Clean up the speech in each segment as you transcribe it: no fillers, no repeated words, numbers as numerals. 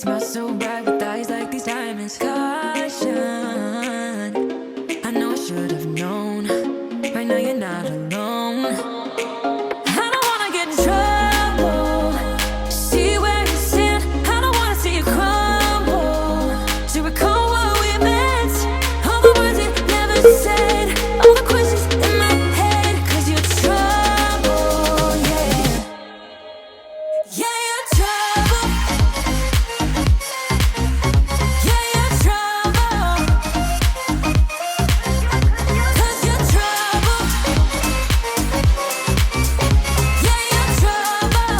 smile so bright with eyes like these diamonds. Caution, I know I should have known. Right now you're not alone. I don't wanna get in trouble. See where you stand. I don't wanna see you crumble. To recall what we meant, all the words you never said, all the questions in my head. 'Cause you're trouble, yeah. Yeah, you're trouble. Yeah, you're trouble. 'Cause you're trouble. Yeah, you're trouble.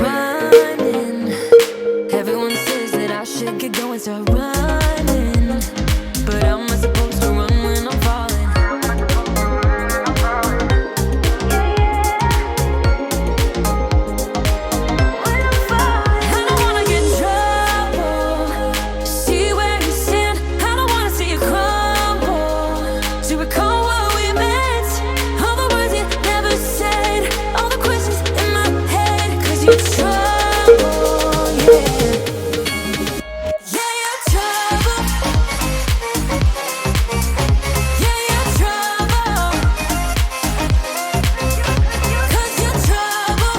Running. Everyone says that I should get going, start running. But how am I supposed to run when I'm falling? I don't wanna get in trouble. See where you stand. I don't wanna see you crumble. To recall what we meant, all the words you never said, all the questions in my head. 'Cause you're trouble, yeah. Yeah, you're trouble. Yeah, you're trouble. 'Cause you're trouble.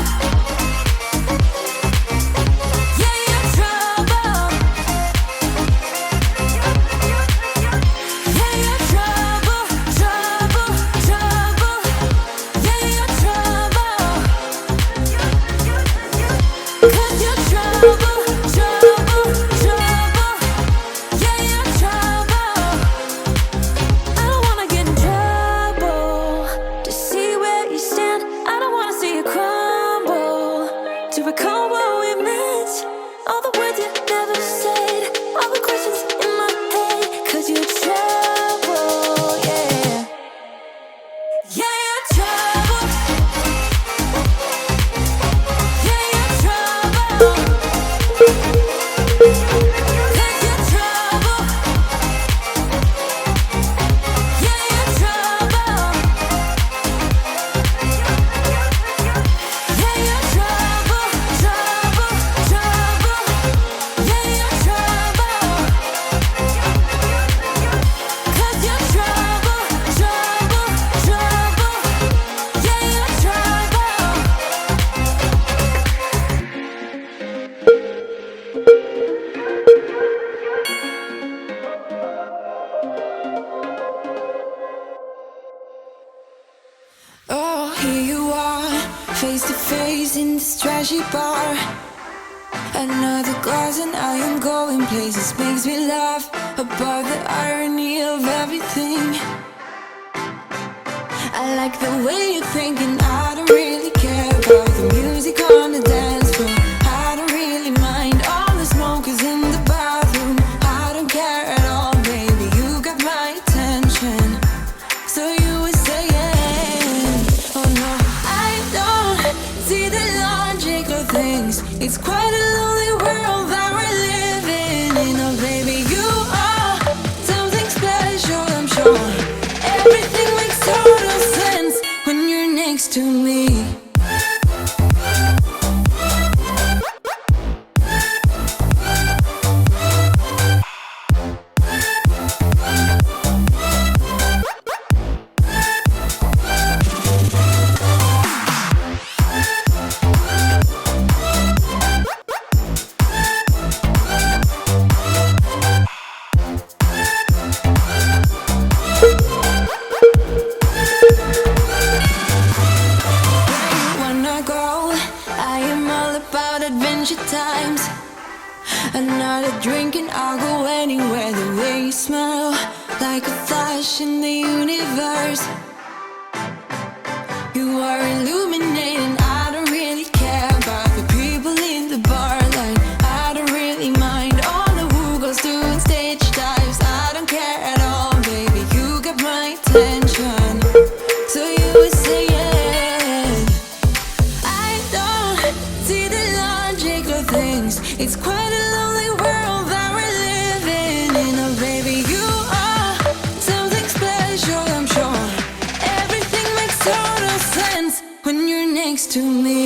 Yeah, you're trouble. Yeah, you're trouble, trouble, trouble. Yeah, you're trouble. 'Cause you're trouble, trouble, trouble. Yeah, you're trouble. I don't wanna get in trouble. To see where you stand, I don't wanna see you crumble. To recall what we meant, all the words you never said, all the questions in my head. 'Cause you're trouble, yeah. Yeah, you're trouble. Yeah, you're trouble. 'Cause you're trouble. Yeah, you're trouble. Yeah, you're trouble, trouble, trouble. Yeah, you're trouble. 'Cause you're trouble, trouble, trouble. Yeah, you're trouble. Oh, here you are, face to face in this trashy bar. Another glass and I am going places. Makes me laugh about the irony of everything. I like the way you're thinking. I don't really care about the music on the dance floor. I don't really mind all the smokers in the bathroom. I don't care at all, baby. You got my attention. So you were saying, oh no, I don't see the logic of things. It's quite a lonely world that we're living in. Oh baby, you are something special, I'm sure. Everything makes total sense when you're next to me. Wanna go? I am all about adventure times. Another drink and I'll go anywhere. The way you smell, like a flash in the universe. You are illuminating. I don't really care about the people in the bar line. I don't really mind all the who goes doing stage dives. I don't care at all, baby. You got my attention. So you were saying, I don't see the logic of things. It's quite a lonely world that we're living in. Oh baby, you are something special, I'm sure. Everything makes total sense when you're next to me.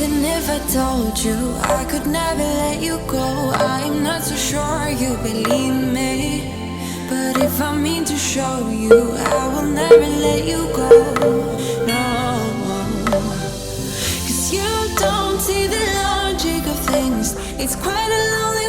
Even if I told you I could never let you go, I'm not so sure you believe me. But if I mean to show you, I will never let you go. No, 'cause you don't see the logic of things. It's quite a lonely